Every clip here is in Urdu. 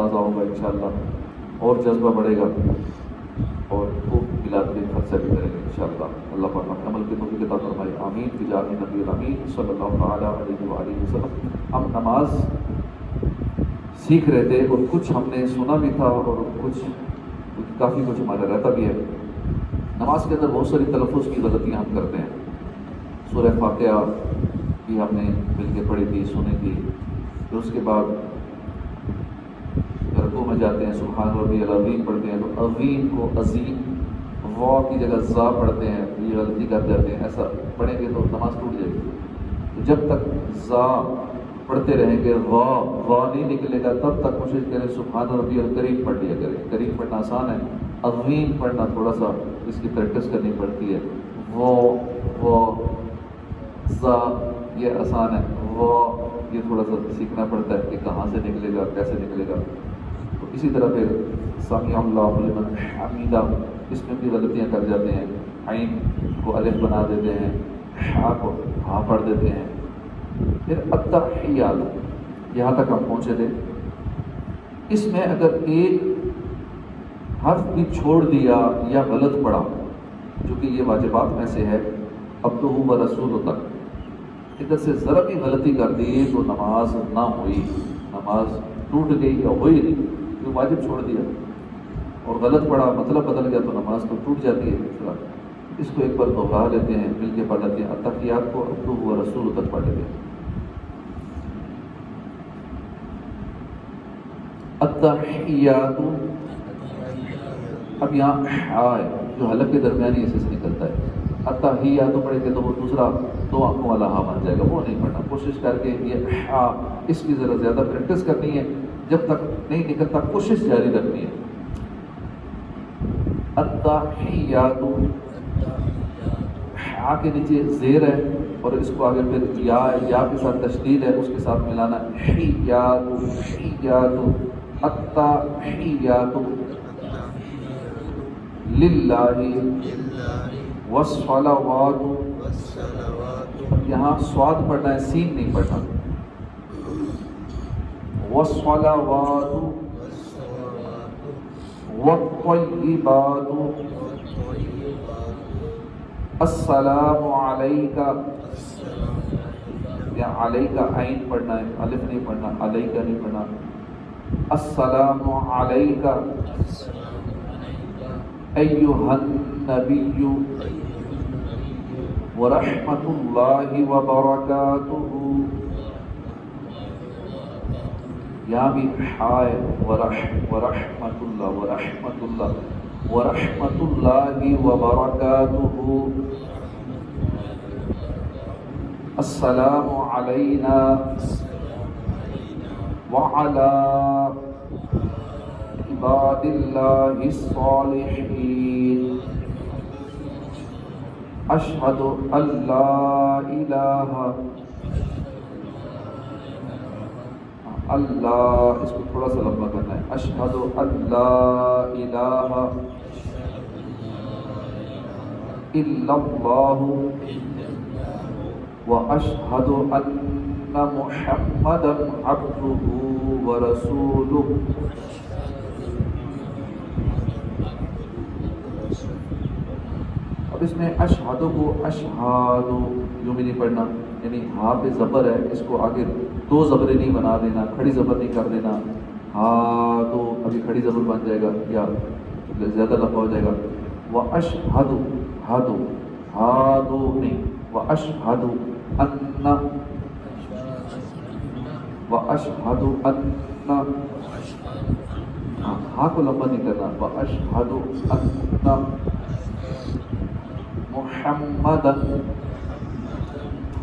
تازہ ہوگا انشاءاللہ، اور جذبہ بڑھے گا، اور خوب میلاد کے خرچہ بھی کریں گے انشاءاللہ۔ اللہ پاک ہمیں عمل کی توفیق عطا فرمائے، آمین بجاہ نبی الامین صلی اللہ تعالیٰ علیہ وآلہ وسلم۔ ہم نماز سیکھ رہے تھے، اور کچھ ہم نے سنا بھی تھا، اور کافی کچھ ہمارا رہتا بھی ہے۔ نماز کے اندر بہت ساری تلفظ کی غلطیاں ہم کرتے ہیں۔ سورہ فاتحہ بھی ہم نے مل کے پڑھی تھی، سنی تھی، پھر اس کے بعد رکوع میں جاتے ہیں سبحان ربی العظیم پڑھتے ہیں، تو عظیم کو عظیم، وا کی جگہ زا پڑھتے ہیں، یہ غلطی کر جاتے ہیں۔ ایسا پڑھیں گے تو نماز ٹوٹ جائے گی۔ تو جب تک زا پڑھتے رہیں گے، وا نہیں نکلے گا، تب تک کوشش کریں سبحان ربی الکریم پڑھ لیا کریں۔ کریم پڑھنا آسان ہے، عظیم پڑھنا تھوڑا سا اس کی پریکٹس کرنی پڑتی ہے۔ وا زا یہ آسان ہے، وا یہ تھوڑا سا سیکھنا پڑتا ہے کہ کہاں سے نکلے گا، کیسے نکلے گا۔ تو اسی طرح پھر سمیع اللہ لمن حمیدہ، اس میں بھی غلطیاں کر جاتے ہیں، عین کو الف بنا دیتے ہیں، ہا کو ہا پڑھ دیتے ہیں۔ پھر التحیات، یہاں تک ہم پہنچے تھے۔ اس میں اگر ایک حرف بھی چھوڑ دیا یا غلط پڑھا، چونکہ یہ واجبات میں سے ہے، عبدہ و رسول تک ادھر سے ذرا بھی غلطی کر دی تو نماز نہ ہوئی، نماز ٹوٹ گئی یا ہوئی نہیں، کیونکہ واجب چھوڑ دیا اور غلط پڑھا، مطلب بدل گیا، تو نماز تو ٹوٹ جاتی ہے۔ اس کو ایک بار دوہرا لیتے ہیں، مل کے پڑھ لیتے ہیں۔ التحیات کو عبدہ و رسول تک پڑھ لیتے ہیں۔ التحیات، اب یہاں ہے جو حلق کے درمیانی حصے سے نکلتا ہے۔ التحیات پڑھیں گے تو وہ دوسرا دو آنکھوں والا ہا بن جائے گا، وہ نہیں پڑھنا۔ کوشش کر کے یہ ہا، اس کی ذرا زیادہ پریکٹس کرنی ہے، جب تک نہیں نکلتا کوشش جاری رکھنی ہے۔ التحیات، ہا کے نیچے زیر ہے، اور اس کو آگے پھر یا کے ساتھ تشدید ہے، اس کے ساتھ ملانا حیات، حیات، التحیات للہ والصلوات، یہاں سواد پڑھنا ہے، سین نہیں پڑھنا۔ والصلوات والطیبات، السلام علیکہ، یا علیکہ عین پڑھنا ہے، الف نہیں پڑھنا، علیکہ نہیں پڑھنا۔ السلام علیکہ ایھا النبی ورحمۃ اللہ وبرکاتہ، یہاں بھی ہائے ورحمۃ اللہ، ورحمۃ اللہ، ورحمۃ اللہ وبرکاتہ، السلام علینا وعلی عباد اللہ الصالحین، اشہد ان لا الہ، اللہ اس کو تھوڑا سا لمبا کرنا ہے، اشہد ان لا الہ الا اللہ واشہد ان محمدا عبدہ ورسولہ۔ اب اس میں اشہد کو اشہاد یوں بھی نہیں پڑھنا، یعنی ہاں پہ زبر ہے، اس کو آگے دو زبریں نہیں بنا دینا، کھڑی زبر نہیں کر دینا۔ ہاں تو ابھی کھڑی زبر بن جائے گا یا زیادہ لمبا ہو جائے گا۔ واشہد، ہادو، ہادو نہیں، واشہد ان، واشہد ان، ہاں کو لمبا نہیں کرنا، واشہد ان محمد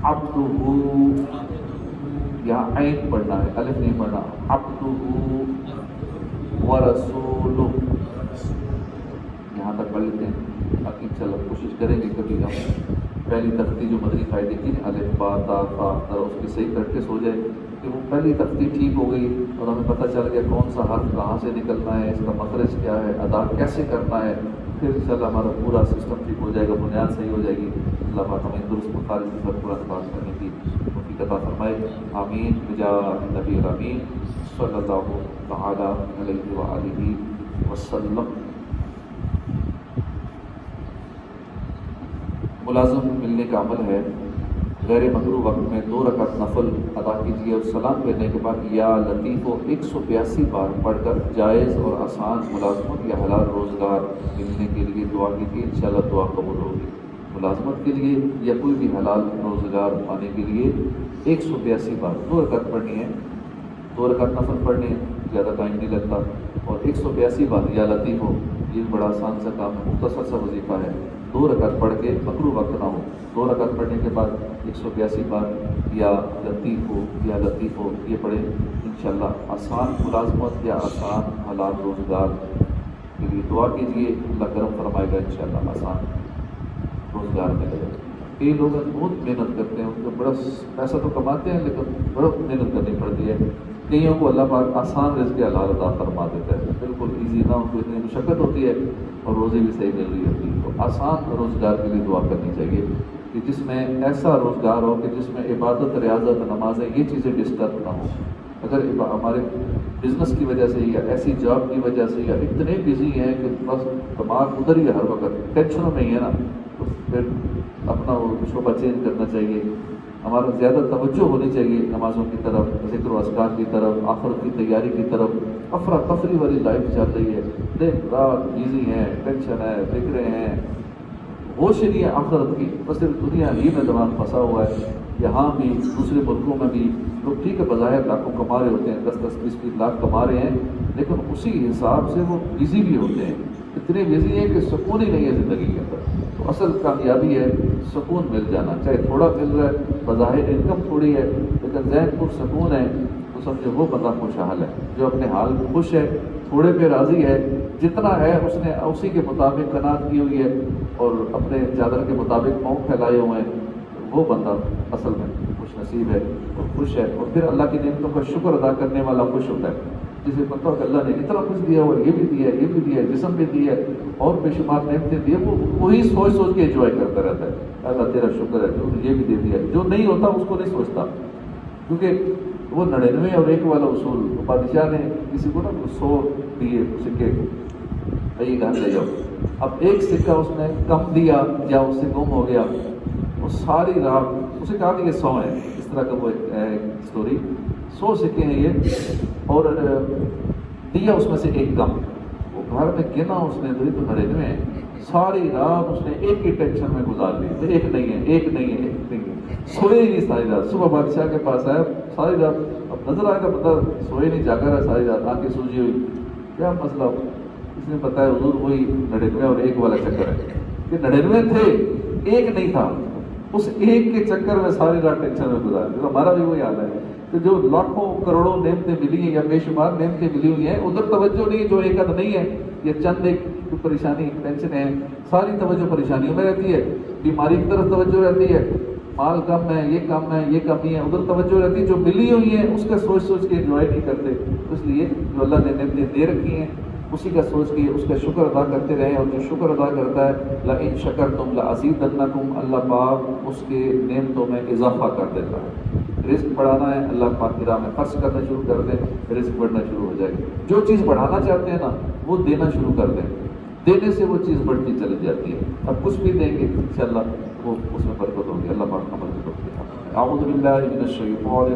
عبدہ، یہاں عین پڑھنا ہے، الف نہیں پڑھنا، عبدہ ورسولہ، یہاں تک پڑھ لیتے ہیں۔ باقی انشاءاللہ کوشش کریں گے کبھی ہم پہلی تختی جو مدنی قاعدے کی الف با تا فا، اس کی صحیح پریکٹس ہو جائے کہ وہ پہلی تختی ٹھیک ہو گئی اور ہمیں پتہ چل گیا کون سا حرف کہاں سے نکلنا ہے، اس کا مخرج کیا ہے، ادا کیسے کرنا ہے، پھر انشاءاللہ ہمارا پورا سسٹم ٹھیک ہو جائے گا، بنیاد صحیح ہو جائے گی۔ اللہ پاک ہمیں درست مخارج کے ساتھ قرآن پاک کرنے کی توفیق عطا فرمائے، آمین بجاہ نبی الامین صلی اللہ تعالی علیہ وآلہ وسلم۔ ملازم ملنے کا عمل ہے، غیر مغروب وقت میں 2 رکعت نفل ادا کیجیے اور سلام پھیرنے کے بعد یا لطیف کو 182 بار پڑھ کر جائز اور آسان ملازمت یا حلال روزگار ملنے کے لیے دعا کیجیے، انشاءاللہ دعا قبول ہوگی۔ ملازمت کے لیے یا کوئی بھی حلال روزگار پانے کے لیے 182 بار 2 رکعت پڑھنی ہے، 2 رکعت نفل پڑھنے ہیں، زیادہ ٹائم نہیں لگتا، اور 182 بار یا لطیف ہو، یہ بڑا آسان سا کام ہے، مختصر سا وظیفہ ہے۔ 2 رکعت پڑھ کے مکروہ وقت نہ ہو، 2 رکعت پڑھنے کے بعد 182 بار یا لطیف ہو یہ پڑھیں، انشاءاللہ آسان ملازمت یا آسان حلال روزگار کے لیے دعا کیجیے، اللہ کرم فرمائے گا، انشاءاللہ آسان روزگار ملے گا۔ کئی لوگ بہت محنت کرتے ہیں، ان کو بڑا پیسہ تو کماتے ہیں لیکن بہت محنت کرنی پڑتی ہے۔ کئیوں کو اللہ پاک آسان رزق حلال عطا فرما دیتا ہے، بالکل ایزی نہ ان کو اتنی مشقت ہوتی ہے اور روزی بھی صحیح مل رہی ہوتی ہے۔ تو آسان روزگار کے لیے دعا کرنی چاہیے کہ جس میں ایسا روزگار ہو کہ جس میں عبادت، ریاضت، نمازیں یہ چیزیں ڈسٹرب نہ ہوں۔ اگر ہمارے بزنس کی وجہ سے یا ایسی جاب کی وجہ سے یا اتنے بزی ہیں کہ بس دماغ ادھر ہی ہے، ہر وقت ٹینشنوں میں ہی ہے نا، تو پھر اپنا وہ شعبہ چینج کرنا چاہیے۔ ہمارا زیادہ توجہ ہونی چاہیے نمازوں کی طرف، ذکر و اذکار کی طرف، آخرت کی تیاری کی طرف۔ افراتفری والی لائف چل رہی ہے، دن رات بیزی ہیں، ٹینشن ہے، فکریں ہیں، ہوش ہی نہیں ہے آخرت کی، بس صرف دنیا ہی میں دماغ پھنسا ہوا ہے۔ یہاں بھی دوسرے ملکوں میں بھی لوگ ٹھیک ہے بظاہر لاکھوں کما رہے ہوتے ہیں، 10-10 20-20 لاکھ کما رہے ہیں، لیکن اسی حساب سے وہ بزی بھی ہوتے ہیں، اتنے بزی ہیں کہ سکون ہی نہیں ہے زندگی کے اندر۔ تو اصل کامیابی ہے سکون مل جانا، چاہے تھوڑا مل رہا ہے، بظاہر انکم تھوڑی ہے لیکن ذہن پر سکون ہے، تو سمجھو وہ بندہ خوشحال ہے، جو اپنے حال میں خوش ہے، تھوڑے پہ راضی ہے، جتنا ہے اس نے اسی کے مطابق قناعت کی ہوئی ہے اور اپنے چادر کے مطابق پاؤں پھیلائے ہوئے ہیں، وہ بندہ اصل میں خوش نصیب ہے اور خوش ہے، اور پھر اللہ کی نعمتوں کا شکر ادا کرنے والا خوش ہوتا ہے، جسے پتہ ہو کہ اللہ نے اتنا کچھ دیا ہوا، یہ بھی دیا ہے، یہ بھی دیا ہے، جسم بھی دیا ہے اور بے شمار نعمتیں دی، وہ وہی سوچ سوچ کے انجوائے کرتا رہتا ہے، اللہ تیرا شکر ہے جو یہ بھی دے دیا ہے۔ جو نہیں ہوتا اس کو نہیں سوچتا، کیونکہ وہ 99 اور 1 والا اصول، بادشاہ نے کسی کو نا 100 دیے سکے، یہ گھر لے جاؤ، اب ایک سکہ اس نے کم دیا یا اس سے گم ہو گیا، وہ ساری رات اسے کہا کہ یہ 100 ہے، اس طرح کا وہ اسٹوری، 100 سکے ہیں یہ، اور دیا اس میں سے ایک کم، وہ گھر میں گنا اس نے تو 99 ہے، ساری رات اس نے ایک ہی ٹینشن میں گزار دی، ایک نہیں ہے، ایک نہیں ہے، ایک نہیں ہے، سوئے ہی نہیں ساری رات۔ صبح بادشاہ کے پاس آیا، ساری رات اب نظر آئے گا بندہ سوئے نہیں، جاگا رہا ساری رات، آنکھیں سوجی ہوئی، کیا مسئلہ؟ اس نے بتایا حضور وہی 99 اور 1 والا چکر ہے، کہ 99 تھے، ایک نہیں تھا، اس ایک کے چکر میں ساری رات ٹینشن میں گزار دی۔ ہمارا بھی وہی حال ہے کہ جو لاکھوں کروڑوں نعمتیں ملی ہیں یا بے شمار نعمتیں ملی ہوئی ہیں، ادھر توجہ نہیں، جو ایک آدھ نہیں ہے، یہ چند ایک پریشانی ٹینشن ہے، ساری توجہ پریشانیوں میں رہتی ہے، بیماری کی طرف توجہ رہتی ہے، مال کم ہے، یہ کم ہے، یہ کمی ہے، ادھر توجہ رہتی ہے، جو ملی ہوئی ہیں اس کا سوچ سوچ کے انجوائے نہیں کرتے۔ اس لیے جو اللہ نے نعمتیں دے رکھی ہیں اسی کا سوچ کے اس کا شکر ادا کرتے رہیں، اور جو شکر ادا کرتا ہے لَإِن شَكَرْتُمْ لَأَزِيدَنَّكُمْ، اللہ پاک اس کے نعمتوں میں اضافہ کر دیتا ہے۔ رزق بڑھانا ہے، اللہ پاک کی راہ میں خرچ کرنا شروع کر دیں، رزق بڑھنا شروع ہو جائے گی۔ جو چیز بڑھانا چاہتے ہیں نا وہ دینا شروع کر دیں، دینے سے وہ چیز بڑھتی چلی جاتی ہے۔ اب کچھ بھی دیں گے انشاءاللہ وہ اس میں برکت ہوگی، اللہ پاک عمل کرے۔ اعوذ باللہ من الشیطان